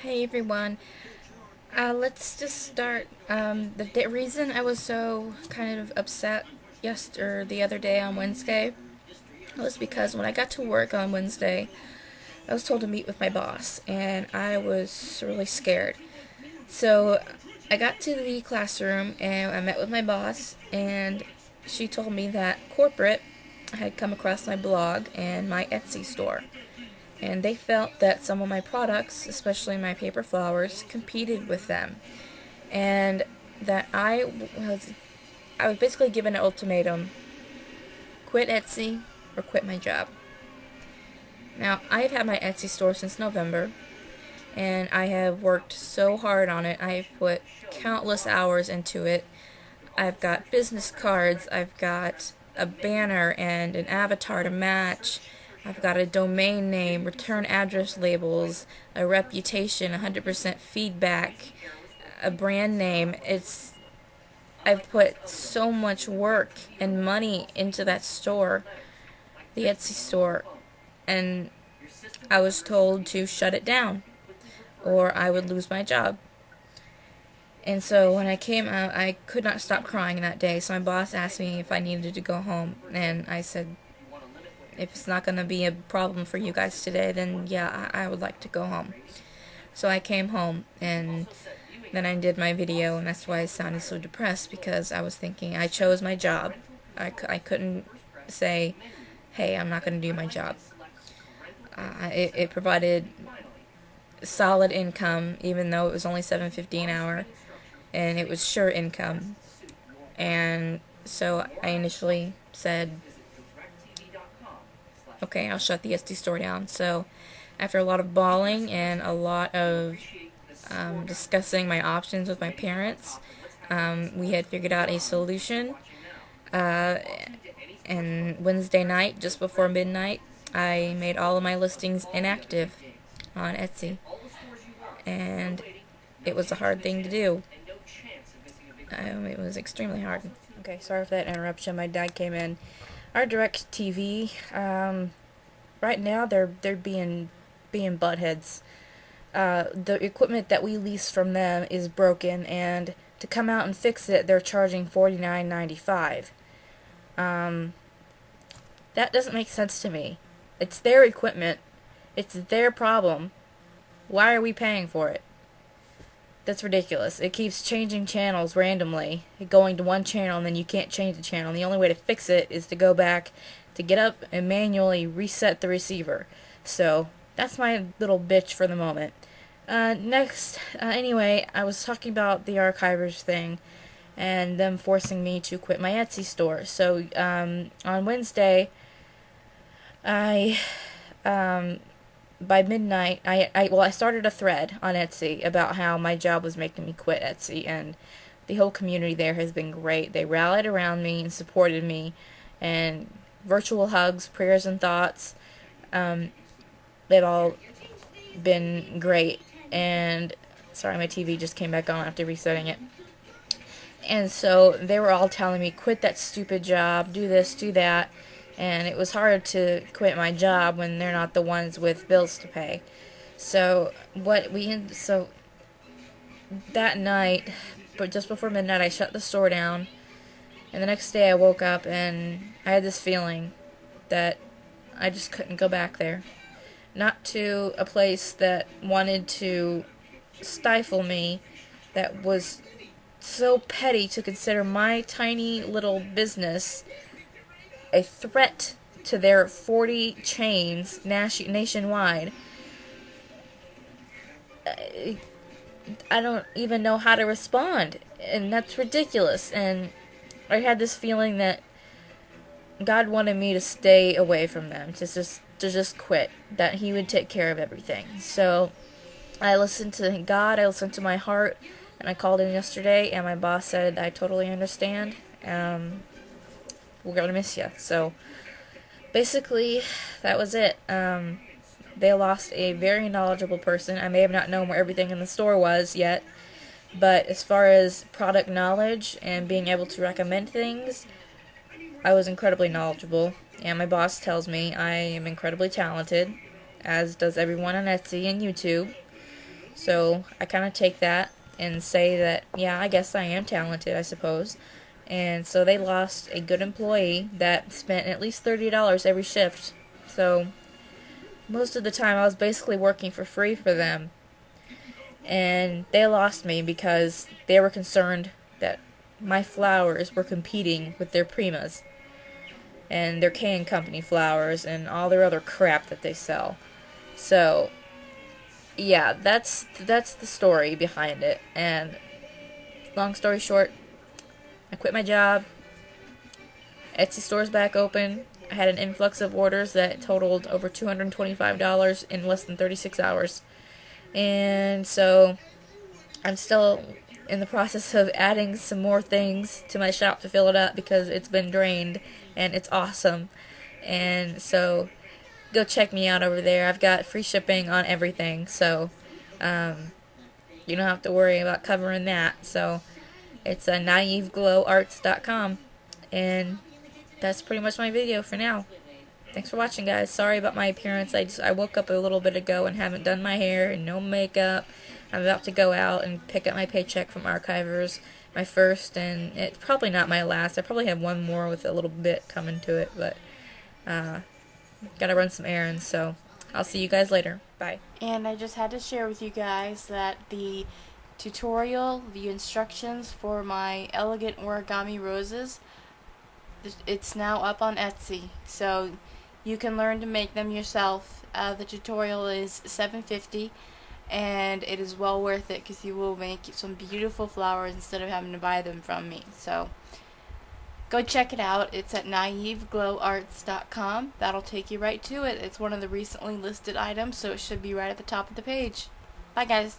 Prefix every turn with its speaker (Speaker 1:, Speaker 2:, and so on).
Speaker 1: Hey everyone. Let's just start. The reason I was so kind of upset the other day on Wednesday was because when I got to work on Wednesday, I was told to meet with my boss, and I was really scared. So I got to the classroom and I met with my boss, and she told me that corporate had come across my blog and my Etsy store, and they felt that some of my products, especially my paper flowers, competed with them, and that I was basically given an ultimatum: quit Etsy or quit my job. Now, I've had my Etsy store since November, and I have worked so hard on it. I've put countless hours into it. I've got business cards, I've got a banner and an avatar to match. I've got a domain name, return address labels, a reputation, 100% feedback, a brand name. I've put so much work and money into that store, the Etsy store, and I was told to shut it down or I would lose my job. And so when I came out, I could not stop crying that day. So my boss asked me if I needed to go home, and I said, if it's not going to be a problem for you guys today, then yeah, I would like to go home. So I came home, and then I did my video, and that's why I sounded so depressed, because I was thinking I chose my job. I couldn't say, hey, I'm not going to do my job. It provided solid income, even though it was only $7.50 an hour, and it was sure income. And so I initially said, okay, I'll shut the SD store down. So after a lot of bawling and a lot of discussing my options with my parents, we had figured out a solution. Uh, and Wednesday night, just before midnight, I made all of my listings inactive on Etsy. And it was a hard thing to do. It was extremely hard. Okay, sorry for that interruption. My dad came in. Our Direct TV, right now they're being buttheads. The equipment that we lease from them is broken, and to come out and fix it, they're charging $49.95. Um, that doesn't make sense to me. It's their equipment. It's their problem. Why are we paying for it? That's ridiculous. It keeps changing channels randomly, going to one channel, and then you can't change the channel. And the only way to fix it is to go back, to get up and manually reset the receiver. So that's my little bitch for the moment. Anyway, I was talking about the archivers thing and them forcing me to quit my Etsy store. So on Wednesday, I by midnight, I started a thread on Etsy about how my job was making me quit Etsy, and the whole community there has been great. They rallied around me and supported me, and virtual hugs, prayers, and thoughts. They've all been great. And sorry, my TV just came back on after resetting it. And so they were all telling me, quit that stupid job, do this, do that. And it was hard to quit my job when they're not the ones with bills to pay. So that night, but just before midnight, I shut the store down. And the next day I woke up and I had this feeling that I just couldn't go back there. Not to a place that wanted to stifle me, that was so petty to consider my tiny little business a threat to their 40 chains nationwide. I don't even know how to respond, and that's ridiculous. And I had this feeling that God wanted me to stay away from them, to just quit, that He would take care of everything. So I listened to God, I listened to my heart, and I called in yesterday, and my boss said, I totally understand. We're gonna miss you. So basically, that was it. They lost a very knowledgeable person. I may have not known where everything in the store was yet, but as far as product knowledge and being able to recommend things, I was incredibly knowledgeable. And my boss tells me I am incredibly talented, as does everyone on Etsy and YouTube. So I kind of take that and say that, yeah, I guess I am talented, I suppose. And so they lost a good employee that spent at least $30 every shift. So most of the time I was basically working for free for them. And they lost me because they were concerned that my flowers were competing with their Primas and their K& Company flowers and all their other crap that they sell. So, yeah, that's the story behind it. And long story short, I quit my job. Etsy store's back open. I had an influx of orders that totaled over $225 in less than 36 hours. And so I'm still in the process of adding some more things to my shop to fill it up because it's been drained and it's awesome. And so go check me out over there. I've got free shipping on everything, so you don't have to worry about covering that. So it's naiveglowarts.com, and that's pretty much my video for now. Thanks for watching, guys. Sorry about my appearance. I woke up a little bit ago and haven't done my hair and no makeup. I'm about to go out and pick up my paycheck from Archivers, my first, and it's probably not my last. I probably have one more with a little bit coming to it, but gotta run some errands, so I'll see you guys later. Bye.
Speaker 2: And I just had to share with you guys that the tutorial, the instructions for my elegant origami roses, it's now up on Etsy, so you can learn to make them yourself. The tutorial is $7.50, and it is well worth it because you will make some beautiful flowers instead of having to buy them from me. So go check it out. It's at naiveglowarts.com. That'll take you right to it. It's one of the recently listed items, so it should be right at the top of the page. Bye, guys.